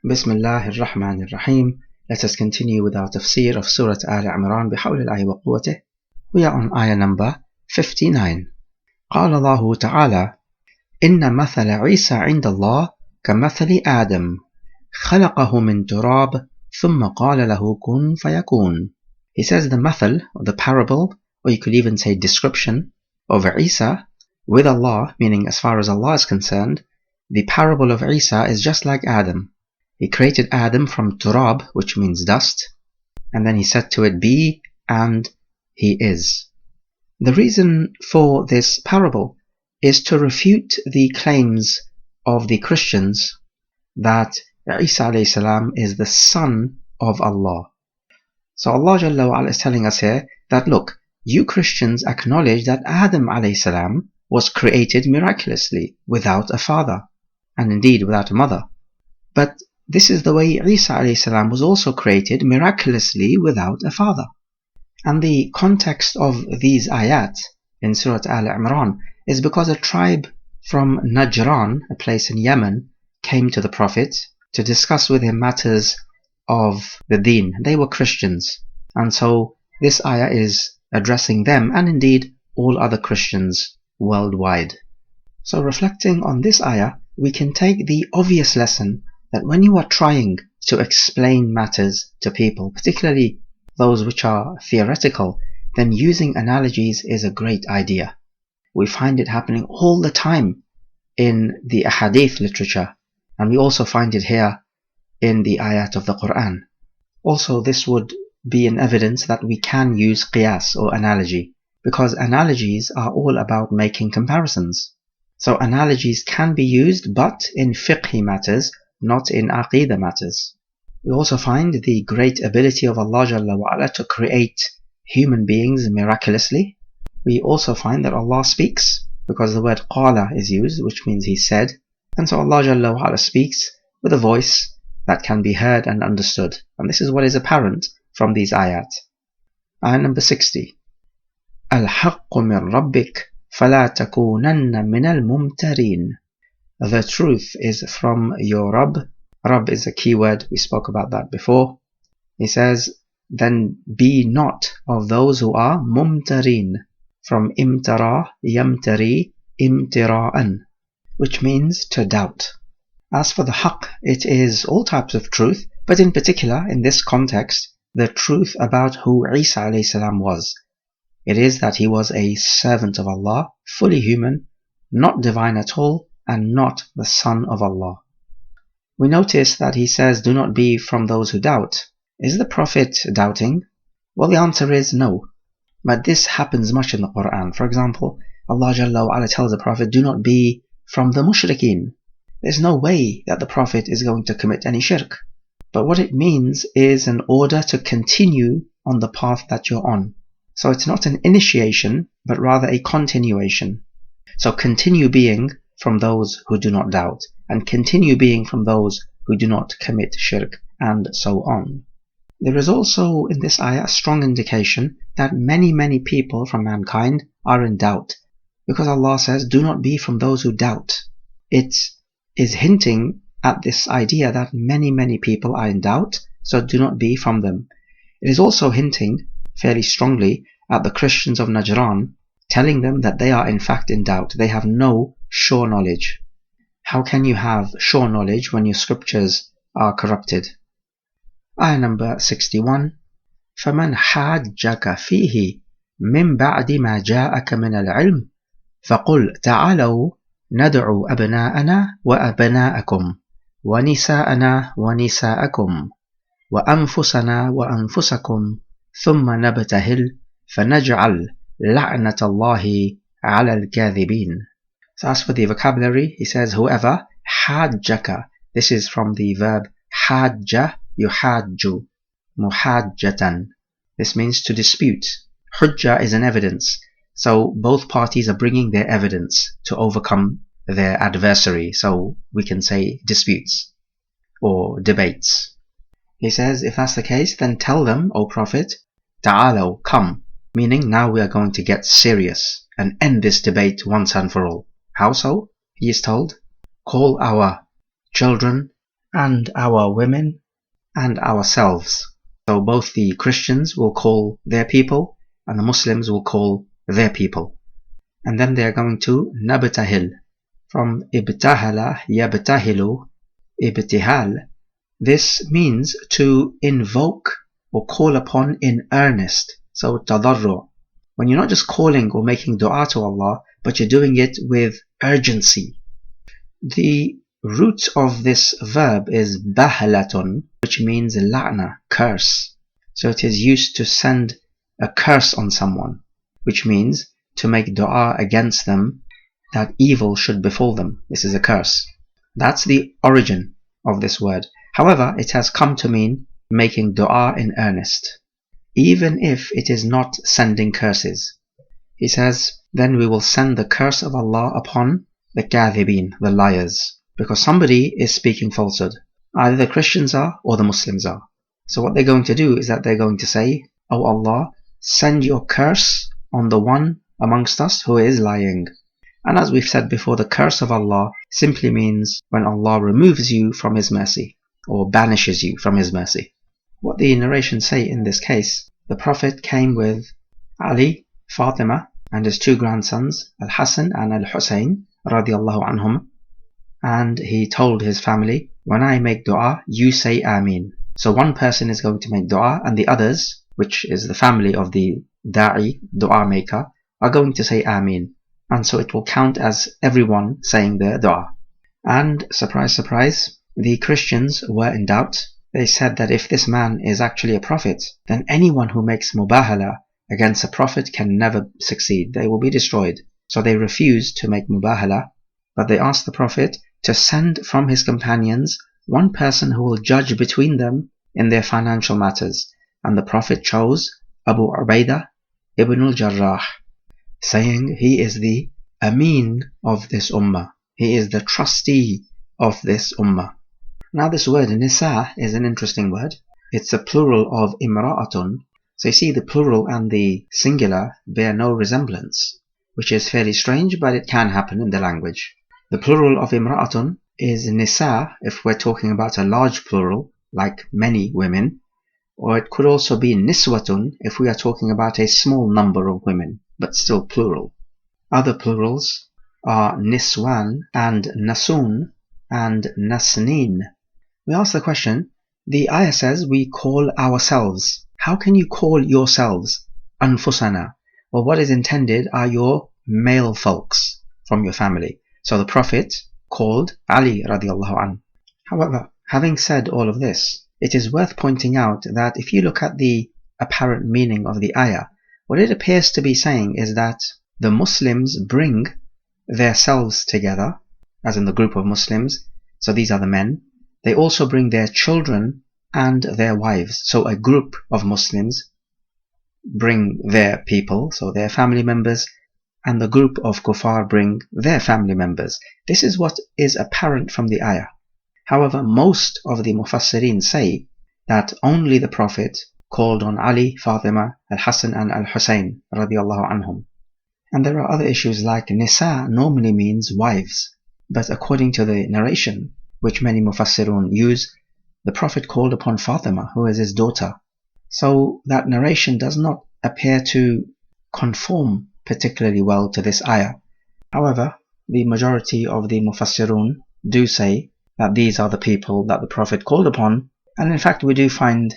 Bismillah ar-Rahman ar-Rahim. Let us continue with our tafsir of Surah Aal-Imraan bihawlillahi wa quwwatih. We are on ayah number 59. قال الله تعالى إن مثل عيسى عند الله كمثل آدم خلقه من تراب ثم قال له كن فيكون. He says the mathal, or the parable, or you could even say description, of Isa with Allah, meaning as far as Allah is concerned, the parable of Isa is just like Adam. He created Adam from turab, which means dust, and then he said to it, be, and he is. The reason for this parable is to refute the claims of the Christians that Isa alayhi salam is the son of Allah. So Allah Jalla wa Ala is telling us here that look, you Christians acknowledge that Adam alayhi salam was created miraculously without a father, and indeed without a mother. But this is the way Isa alayhi salam was also created miraculously without a father. And the context of these ayat in Surah Aal-Imraan is because a tribe from Najran, a place in Yemen, came to the Prophet to discuss with him matters of the deen. They were Christians, and so this ayah is addressing them and indeed all other Christians worldwide. So reflecting on this ayah, we can take the obvious lesson that when you are trying to explain matters to people, particularly those which are theoretical, then using analogies is a great idea. We find it happening all the time in the ahadith literature, and we also find it here in the ayat of the Quran. Also, this would be an evidence that we can use qiyas or analogy, because analogies are all about making comparisons. So analogies can be used, but in fiqhi matters, not in aqidah matters. We also find the great ability of Allah Jalla wa Ala to create human beings miraculously. We also find that Allah speaks, because the word qala is used, which means He said, and so Allah Jalla wa Ala speaks with a voice that can be heard and understood, and this is what is apparent from these ayat. Ayah number 60. الحق من ربك فلا تكونن من الممترين. The truth is from your Rabb. Rabb is a key word, we spoke about that before. He says, then be not of those who are mumtareen, from imtara, yamtari, imtira'an, which means to doubt. As for the haqq, it is all types of truth, but in particular, in this context, the truth about who Isa alayhi salam was. It is that he was a servant of Allah, fully human, not divine at all, and not the son of Allah. We notice that he says, do not be from those who doubt. Is the Prophet doubting? Well, the answer is no. But this happens much in the Quran. For example, Allah Jalla wa Ala tells the Prophet, do not be from the mushrikeen. There's no way that the Prophet is going to commit any shirk. But what it means is an order to continue on the path that you're on. So it's not an initiation, but rather a continuation. So continue being from those who do not doubt, and continue being from those who do not commit shirk, and so on. There is also in this ayah a strong indication that many people from mankind are in doubt, because Allah says, do not be from those who doubt. It is hinting at this idea that many people are in doubt, so do not be from them. It is also hinting fairly strongly at the Christians of Najran, telling them that they are in fact in doubt. They have no sure knowledge. How can you have sure knowledge when your scriptures are corrupted? Ayah number 61. فَمَنْ حَاجَّكَ فِيهِ مِنْ بَعْدِ مَا جَاءَكَ مِنَ الْعِلْمِ فَقُلْ تَعَالَوْا نَدْعُوا أَبْنَاءَنَا وَأَبْنَاءَكُمْ وَنِسَاءَنَا وَنِسَاءَكُمْ وَأَنفُسَنَا وَأَنفُسَكُمْ ثُمَّ نَبْتَهِلْ فَنَجْعَلْ لَعْنَةَ اللَّهِ عَلَى الْكَاذِبِينَ. So as for the vocabulary, he says, whoever حَاجَّكَ, this is from the verb حَاجَّ يُحَاجُّ مُحَاجَّةً. This means to dispute. Hujjah is an evidence. So both parties are bringing their evidence to overcome their adversary. So we can say disputes or debates. He says, if that's the case, then tell them, O Prophet, ta'alaw, come. Meaning now we are going to get serious and end this debate once and for all. How so? He is told, call our children and our women, and ourselves. So both the Christians will call their people, and the Muslims will call their people. And then they are going to nabtahil, from ibtahala yabtahilu, ibtihal. This means to invoke or call upon in earnest. So tadarru. When you're not just calling or making dua to Allah, but you're doing it with urgency. The root of this verb is bahlatun, which means la'na, curse. So it is used to send a curse on someone, which means to make dua against them that evil should befall them. This is a curse. That's the origin of this word. However, it has come to mean making dua in earnest, even if it is not sending curses. He says, then we will send the curse of Allah upon the kathibin, the liars, because somebody is speaking falsehood. Either the Christians are or the Muslims are. So what they're going to do is that they're going to say, "Oh Allah, send your curse on the one amongst us who is lying." And as we've said before, the curse of Allah simply means when Allah removes you from His mercy or banishes you from His mercy. What the narrations say in this case, the Prophet came with Ali, Fatima, and his two grandsons, Al-Hassan and Al-Hussein, radiallahu anhum, and he told his family, when I make dua, you say Ameen. So one person is going to make dua, and the others, which is the family of the da'i, dua maker, are going to say Ameen. And so it will count as everyone saying their dua. And surprise, surprise, the Christians were in doubt. They said that if this man is actually a prophet, then anyone who makes mubahala against a prophet can never succeed. They will be destroyed. So they refused to make mubahala, but they asked the Prophet to send from his companions one person who will judge between them in their financial matters. And the Prophet chose Abu Ubaidah ibn al-Jarrah, saying he is the Ameen of this ummah. He is the trustee of this ummah. Now this word nisa is an interesting word. It's a plural of imra'atun. So you see the plural and the singular bear no resemblance, which is fairly strange, but it can happen in the language. The plural of imra'atun is nisa if we're talking about a large plural, like many women, or it could also be niswatun if we are talking about a small number of women, but still plural. Other plurals are niswan and nasun and nasneen. We ask the question, the ayah says we call ourselves. How can you call yourselves anfusana? Well, what is intended are your male folks from your family. So the Prophet called Ali radiallahu anhu. However, having said all of this, it is worth pointing out that if you look at the apparent meaning of the ayah, what it appears to be saying is that the Muslims bring their selves together, as in the group of Muslims, so these are the men. They also bring their children and their wives. So a group of Muslims bring their people, so their family members, and the group of kuffar bring their family members. This is what is apparent from the ayah. However, most of the mufassirin say that only the Prophet called on Ali, Fatima, Al-Hassan and Al-Hussein radiallahu anhum. And there are other issues like nisa normally means wives, but according to the narration, which many mufassirun use, the Prophet called upon Fatima, who is his daughter. So that narration does not appear to conform particularly well to this ayah. However, the majority of the mufassirun do say that these are the people that the Prophet called upon, and in fact we do find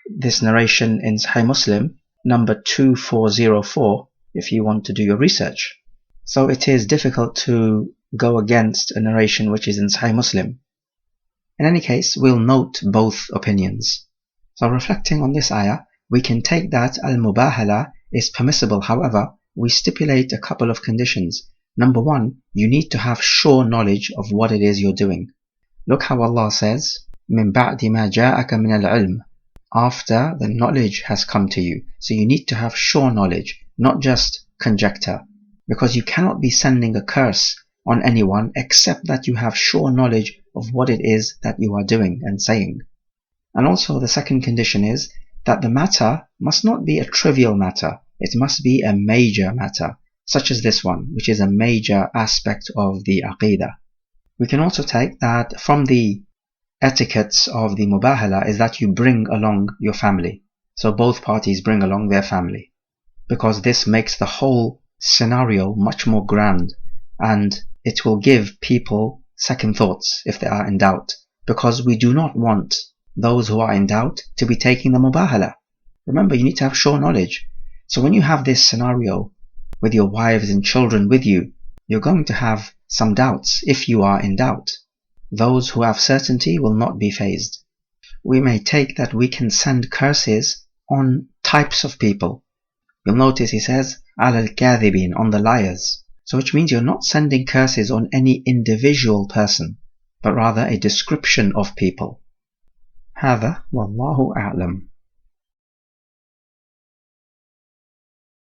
this narration in Sahih Muslim, number 2404, if you want to do your research. So it is difficult to go against a narration which is in Sahih Muslim. In any case, we'll note both opinions. So reflecting on this ayah, we can take that al-mubahala is permissible. However, we stipulate a couple of conditions. Number one, you need to have sure knowledge of what it is you're doing. Look how Allah says, مِن بَعْدِ مَا جَاءَكَ مِنَ الْعِلْمِ, after the knowledge has come to you. So you need to have sure knowledge, not just conjecture, because you cannot be sending a curse on anyone except that you have sure knowledge of what it is that you are doing and saying. And also the second condition is that the matter must not be a trivial matter. It must be a major matter, such as this one, which is a major aspect of the aqidah. We can also take that from the etiquettes of the mubahala is that you bring along your family. So both parties bring along their family, because this makes the whole scenario much more grand, and it will give people second thoughts if they are in doubt, because we do not want those who are in doubt to be taking the mubahala. Remember, you need to have sure knowledge. So when you have this scenario with your wives and children with you, you're going to have some doubts if you are in doubt. Those who have certainty will not be fazed. We may take that we can send curses on types of people. You'll notice he says, Al-Kadhibin, on the liars. So which means you're not sending curses on any individual person, but rather a description of people. هذا والله أعلم.